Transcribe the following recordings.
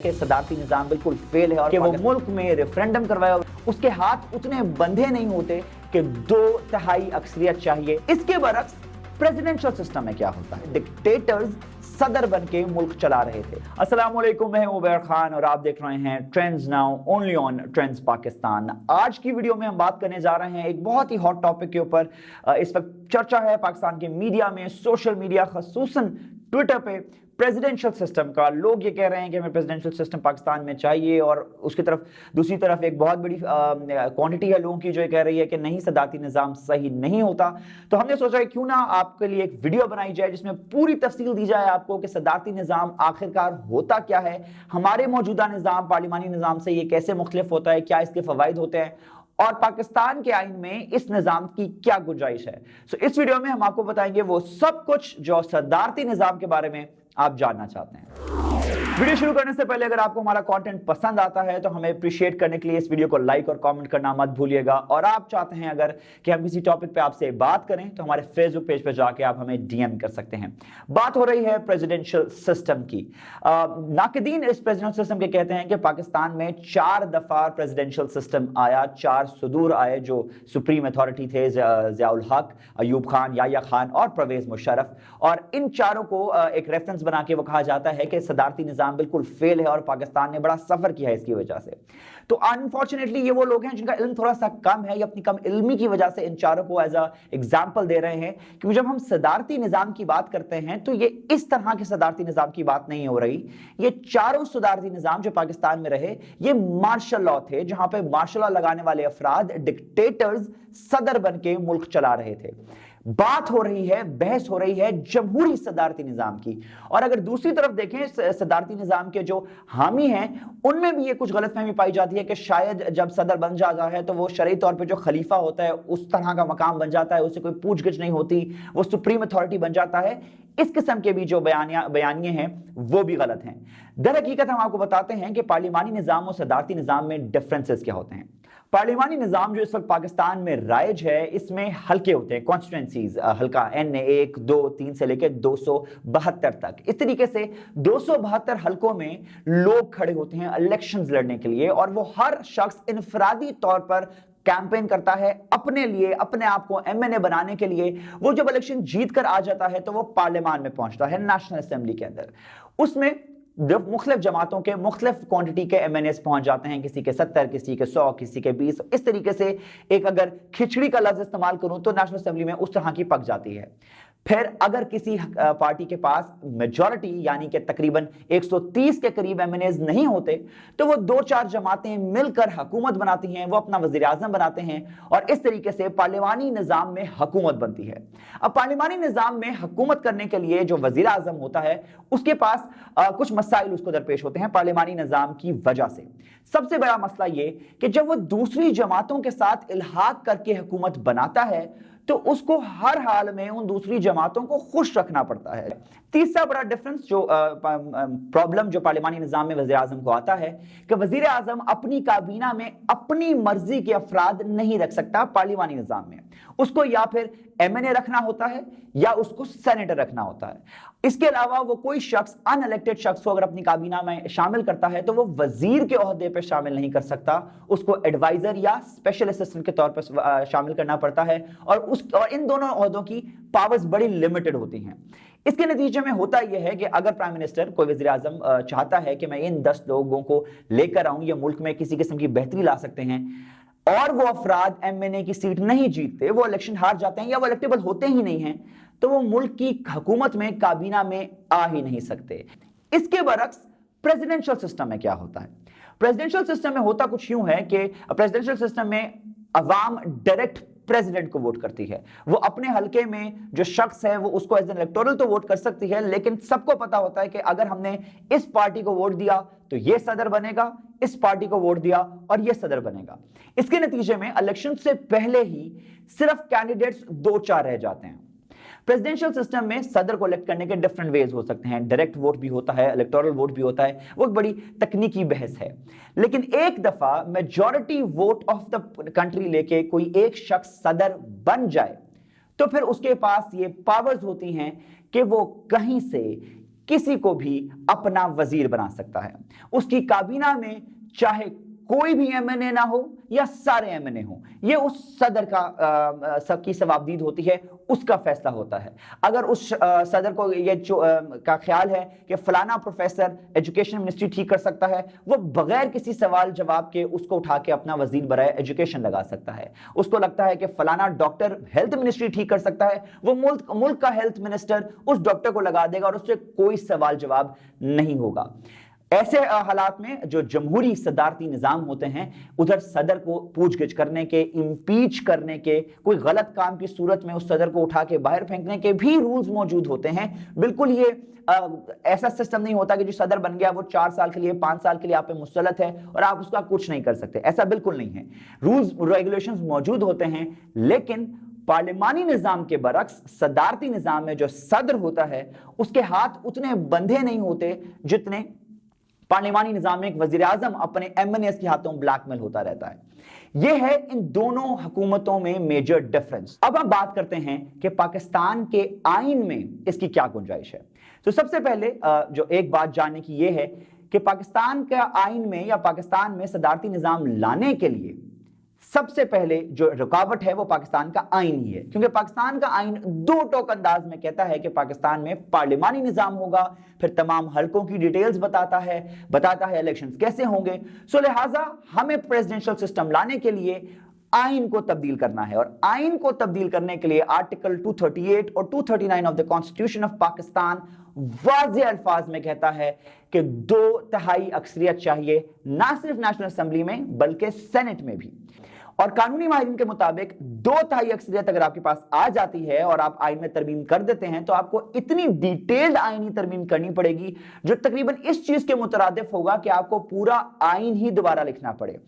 कि सदारती निजाम बिल्कुल फेल है और कि वो मुल्क में रेफरेंडम करवाया, उसके हाथ उतने बंधे नहीं होते कि 2/3 अक्सरियत चाहिए। इसके बरक्स प्रेसिडेंशियल सिस्टम में क्या होता है, डिक्टेटर्स सदर बन के मुल्क चला रहे थे। अस्सलाम वालेकुम, मैं हूं उबैर खान और आप देख रहे हैं trends now only on trends Pakistan. आज की वीडियो में हम बात करने जा रहे हैं एक बहुत ही हॉट टॉपिक के ऊपर। इस वक्त चर्चा है पाकिस्तान के मीडिया में, सोशल मीडिया, खसूसन ट्विटर पे, प्रेसिडेंशियल सिस्टम का। लोग ये कह रहे हैं कि हमें प्रेसिडेंशियल सिस्टम पाकिस्तान में चाहिए, और उसकी तरफ दूसरी तरफ एक बहुत बड़ी क्वांटिटी है लोगों की जो ये कह रही है कि नहीं, सदारती निज़ाम सही नहीं होता। तो हमने सोचा क्यों ना आपके लिए एक वीडियो बनाई जाए जिसमें पूरी तफसील दी जाए आपको कि सदारती निज़ाम आखिरकार होता क्या है, हमारे मौजूदा निज़ाम पार्लिमानी निज़ाम से ये कैसे मुख्तलिफ होता है, क्या इसके फ़वाइद होते हैं और पाकिस्तान के आइन में इस निज़ाम की क्या गुंजाइश है। इस वीडियो में हम आपको बताएंगे वो सब कुछ जो सदारती निज़ाम के बारे में आप जानना चाहते हैं। वीडियो शुरू करने से पहले अगर आपको हमारा कंटेंट पसंद आता है तो हमें अप्रिशिएट करने के लिए इस वीडियो को लाइक और कमेंट करना मत भूलिएगा। और आप चाहते हैं अगर कि हम किसी टॉपिक पे आपसे बात करें तो हमारे फेसबुक पेज पे जाके आप हमें डीएम कर सकते हैं। बात हो रही है प्रेसिडेंशियल सिस्टम की। नाकिदीन इस प्रेसिडेंशियल सिस्टम के कहते हैं कि पाकिस्तान में 4 दफा प्रेसिडेंशियल सिस्टम आया, 4 सदूर आए जो सुप्रीम अथॉरिटी थे, ज़ियाउल हक, अयूब खान, याह्या खान और परवेज मुशर्रफ। और इन चारों को एक रेफरेंस बना के वो कहा जाता है कि सदारती निज़ाम बिल्कुल फेल है और पाकिस्तान ने बड़ा सफर किया है इसकी वजह से। तो अनफॉर्चुनेटली ये वो लोग हैं जिनका इल्म थोड़ा सा कम है, या अपनी कम इल्मी की वजह से इन चारों को एज अ एग्जांपल दे रहे हैं। क्योंकि जब हम सदारती निज़ाम की बात करते हैं तो ये इस तरह के सदारती निज़ाम की बात नहीं हो रही। ये चारों सदारती निज़ाम जो पाकिस्तान में रहे ये मार्शल लॉ थे, जहां पे मार्शल लॉ लगाने वाले अफराद डिक्टेटर्स सदर बन के मुल्क चला रहे थे। बात हो रही है, बहस हो रही है जमहूरी सदारती निज़ाम की। और अगर दूसरी तरफ देखें सदारती निज़ाम के जो हामी हैं उनमें भी ये कुछ गलतफहमी पाई जाती है कि शायद जब सदर बन जाता है तो वो शरई तौर पे जो खलीफा होता है उस तरह का मकाम बन जाता है, उससे कोई पूछ गिछ नहीं होती, वो सुप्रीम अथॉरिटी बन जाता है। इस किस्म के भी जो बयानिए हैं वो भी गलत हैं। दर हकीकत हम आपको बताते हैं कि पार्लिमानी निज़ाम और सदारती निज़ाम में डिफरेंसेस क्या होते हैं। पार्लिमानी निज़ाम जो इस वक्त पाकिस्तान में राइज है इसमें हल्के होते हैं, कॉन्स्टिट्यूंसीज हल्का N 1, 2, 3 से लेकर 272 तक। इस तरीके से 272 हल्कों में लोग खड़े होते हैं इलेक्शंस लड़ने के लिए, और वो हर शख्स इनफरादी तौर पर कैंपेन करता है अपने लिए, अपने आप को MNA बनाने के लिए। वो जब इलेक्शन जीत कर आ जाता है तो वो पार्लियामान में पहुंचता है, नेशनल असेंबली के अंदर। उसमें मुख्तलिफ जमातों के मुख्तलिफ क्वांटिटी के MNAs पहुंच जाते हैं, किसी के 70, किसी के 100, किसी के 20। इस तरीके से एक अगर खिचड़ी का लफ्ज इस्तेमाल करूं तो नेशनल असेंबली में उस तरह की पक जाती है। फिर अगर किसी पार्टी के पास मेजॉरिटी यानी कि तकरीबन 130 के करीब MNAs नहीं होते तो वो 2-4 जमातें मिलकर हुकूमत बनाती हैं, वो अपना वज़ीर आज़म बनाते हैं, और इस तरीके से पार्लिमानी निज़ाम में हुकूमत बनती है। अब पार्लिमानी निज़ाम में हुकूमत करने के लिए जो वज़ीर आज़म होता है उसके पास कुछ मसाइल उसको दरपेश होते हैं पार्लिमानी निज़ाम की वजह से। सबसे बड़ा मसला ये कि जब वो दूसरी जमातों के साथ इल्हाक करके हुकूमत बनाता है तो उसको हर हाल में उन दूसरी जमातों को खुश रखना पड़ता है। तीसरा बड़ा डिफरेंस जो प्रॉब्लम जो पार्लिमानी निज़ाम में वज़ीर आज़म को आता है कि वज़ीर आज़म अपनी काबीना में अपनी मर्जी के अफराद नहीं रख सकता। पार्लिमानी निज़ाम में उसको या फिर MNA रखना होता है या उसको सेनेटर रखना होता है। इसके अलावा वो कोई शख्स अनइलेक्टेड शख्स को अगर अपनी काबीना में शामिल करता है तो वो वजीर के ओहदे पे शामिल नहीं कर सकता, उसको एडवाइजर या स्पेशल असिस्टेंट के तौर पर शामिल करना पड़ता है, और इन दोनों ओहदों की पावर्स बड़ी लिमिटेड होती हैं। इसके नतीजे में होता यह है कि अगर प्राइम मिनिस्टर कोई वज़ीर आज़म चाहता है कि मैं इन 10 लोगों को लेकर आऊं, ये मुल्क में किसी किस्म की बेहतरी ला सकते हैं, और वो अफराद MNA की सीट नहीं जीतते, वो इलेक्शन हार जाते हैं या वो इलेक्टेबल होते ही नहीं हैं, तो वो मुल्क की हुकूमत में काबीना में आ ही नहीं सकते। इसके बरक्स प्रेसिडेंशियल सिस्टम में क्या होता है? प्रेसिडेंशियल सिस्टम में होता कुछ यूं है कि प्रेसिडेंशियल सिस्टम में अवाम डायरेक्ट प्रेसिडेंट को वोट करती है। वो अपने हलके में जो शख्स है वो उसको एज एन इलेक्टोरल तो वोट कर सकती है, लेकिन सबको पता होता है कि अगर हमने इस पार्टी को वोट दिया तो ये सदर बनेगा, इस पार्टी को वोट दिया और ये सदर बनेगा। इसके नतीजे में इलेक्शन से पहले ही सिर्फ कैंडिडेट्स 2-4 रह जाते हैं। प्रेसिडेंशियल सिस्टम में सदर को इलेक्ट करने के डिफरेंट वेज हो सकते हैं, डायरेक्ट वोट भी होता है, इलेक्टोरल वोट भी होता है, वो एक बड़ी तकनीकी बहस है। लेकिन एक दफा majority vote of the country लेके कोई एक शख्स सदर बन जाए तो फिर उसके पास ये पावर्स होती हैं कि वो कहीं से किसी को भी अपना वजीर बना सकता है। उसकी काबीना में चाहे कोई भी एमएनए ना हो या सारे एमएनए हो, ये उस सदर का सबकी सवाबदीद होती है, उसका फैसला होता है। अगर उस सदर को ये का ख्याल है कि फलाना प्रोफेसर एजुकेशन मिनिस्ट्री ठीक कर सकता है, वो बगैर किसी सवाल जवाब के उसको उठा के अपना वजीर बराए एजुकेशन लगा सकता है। उसको लगता है कि फलाना डॉक्टर हेल्थ मिनिस्ट्री ठीक कर सकता है, वो मुल्क का हेल्थ मिनिस्टर उस डॉक्टर को लगा देगा और उससे कोई सवाल जवाब नहीं होगा। ऐसे हालात में जो जमहूरी सदारती निजाम होते हैं, उधर सदर को पूछगिछ करने के, इम्पीच करने के, कोई गलत काम की सूरत में उस सदर को उठा के बाहर फेंकने के भी रूल्स मौजूद होते हैं। बिल्कुल ये ऐसा सिस्टम नहीं होता कि जो सदर बन गया वो 4 साल के लिए 5 साल के लिए आप पे मुसल्लत है और आप उसका कुछ नहीं कर सकते, ऐसा बिल्कुल नहीं है। रूल्स रेगुलेशंस मौजूद होते हैं, लेकिन पार्लिमानी निजाम के बरक्स सदारती निजाम में जो सदर होता है उसके हाथ उतने बंधे नहीं होते जितने पार्लिमानी निजाम में एक वजीर आजम अपने एमएनएस के हाथों ब्लैकमेल होता रहता है। यह है इन दोनों हुकूमतों में मेजर डिफरेंस। अब हम बात करते हैं कि पाकिस्तान के आइन में इसकी क्या गुंजाइश है। तो सबसे पहले जो एक बात जानने की यह है कि पाकिस्तान का आइन में या पाकिस्तान में सदारती निजाम लाने के लिए सबसे पहले जो रुकावट है वो पाकिस्तान का आइन ही है, क्योंकि पाकिस्तान का आइन दो टोक अंदाज में कहता है कि पाकिस्तान में पार्लिमानी निजाम होगा, फिर तमाम हलकों की डिटेल्स बताता है इलेक्शंस कैसे होंगे। सो लिहाजा हमें प्रेसिडेंशियल सिस्टम लाने के लिए आइन को तब्दील करना है, और आइन को तब्दील करने के लिए आर्टिकल 238 और 239 of the constitution of Pakistan वाज़ेह अल्फाज में कहता है कि 2/3 अक्सरियत चाहिए, ना सिर्फ नेशनल असेंबली में बल्कि सेनेट में भी। और कानूनी माहिरीन के मुताबिक 2/3 अक्सरियत अगर आपके पास आ जाती है और आप आइन में तरमीम कर देते हैं, तो आपको इतनी डिटेल्ड आइनी तरमीम करनी पड़ेगी जो तकरीबन इस चीज के मुतरादिफ होगा कि आपको पूरा आइन ही दोबारा लिखना पड़े।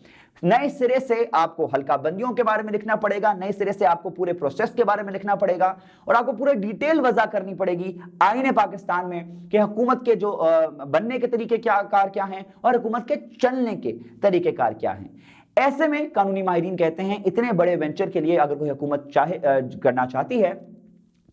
नए सिरे से आपको हल्का बंदियों के बारे में लिखना पड़ेगा, नए सिरे से आपको पूरे प्रोसेस के बारे में लिखना पड़ेगा, और आपको पूरे डिटेल वजह करनी पड़ेगी आईन पाकिस्तान में कि हुकूमत के जो बनने के तरीके क्या हैं और हुकूमत के चलने के तरीके कार क्या हैं। ऐसे में कानूनी माहिरीन कहते हैं इतने बड़े वेंचर के लिए अगर कोई हुकूमत करना चाहती है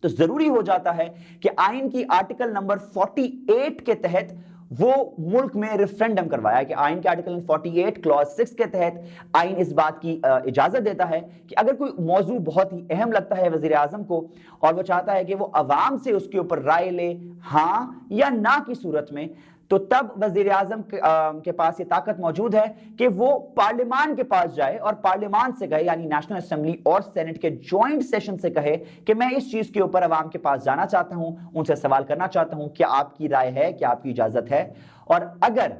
तो जरूरी हो जाता है कि आइन की आर्टिकल नंबर 48 के तहत वो मुल्क में रेफरेंडम करवाया, कि आइन के आर्टिकल 48 क्लॉज 6 के तहत आइन इस बात की इजाजत देता है कि अगर कोई मौजू बहुत ही अहम लगता है वजीर आजम को और वो चाहता है कि वो अवाम से उसके ऊपर राय ले हाँ या ना की सूरत में, तो तब वजीर आजम के पास ये ताकत मौजूद है कि वो पार्लियामान के पास जाए और पार्लियामान से कहे, यानी नेशनल असेंबली और सेनेट के जॉइंट सेशन से कहे कि मैं इस चीज के ऊपर अवाम के पास जाना चाहता हूं, उनसे सवाल करना चाहता हूं, क्या आपकी राय है, क्या आपकी इजाजत है। और अगर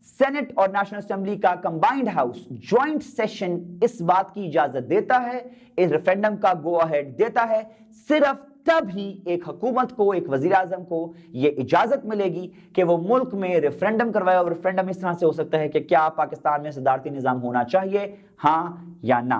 सेनेट और नेशनल असेंबली का कंबाइंड हाउस जॉइंट सेशन इस बात की इजाजत देता है, इस रेफरेंडम का गो अहेड देता है, सिर्फ तब ही एक हुकूमत को, एक वजीर आजम को यह इजाजत मिलेगी कि वो मुल्क में रेफरेंडम करवाए। और रेफरेंडम इस तरह से हो सकता है कि क्या पाकिस्तान में सदारती निजाम होना चाहिए, हाँ या ना।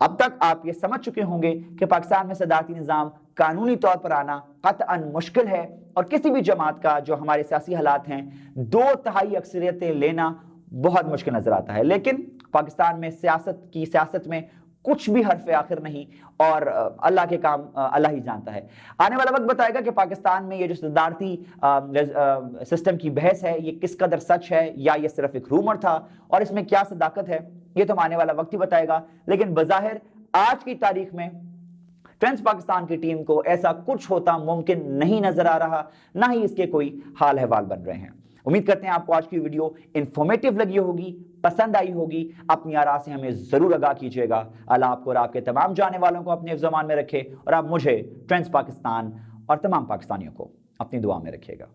अब तक आप ये समझ चुके होंगे कि पाकिस्तान में सदारती निजाम कानूनी तौर पर आना कतअन मुश्किल है, और किसी भी जमात का जो हमारे सियासी हालात हैं 2/3 अक्सरियतें लेना बहुत मुश्किल नजर आता है। लेकिन पाकिस्तान में सियासत में कुछ भी हर्फ आखिर नहीं, और अल्लाह के काम अल्लाह ही जानता है। आने वाला वक्त बताएगा कि पाकिस्तान में ये जो सदारती सिस्टम की बहस है ये किस कदर सच है या ये सिर्फ एक रूमर था, और इसमें क्या सदाकत है ये तो आने वाला वक्त ही बताएगा। लेकिन बज़ाहिर आज की तारीख में ट्रेंड्स पाकिस्तान की टीम को ऐसा कुछ होता मुमकिन नहीं नजर आ रहा, ना ही इसके कोई हाल अहवाल बन रहे हैं। उम्मीद करते हैं आपको आज की वीडियो इंफॉर्मेटिव लगी होगी, पसंद आई होगी। अपनी आरा से हमें जरूर आगाह कीजिएगा। अल्लाह आपको और आपके तमाम जाने वालों को अपने ज़मान में रखे, और आप मुझे, ट्रेंड्स पाकिस्तान और तमाम पाकिस्तानियों को अपनी दुआ में रखिएगा।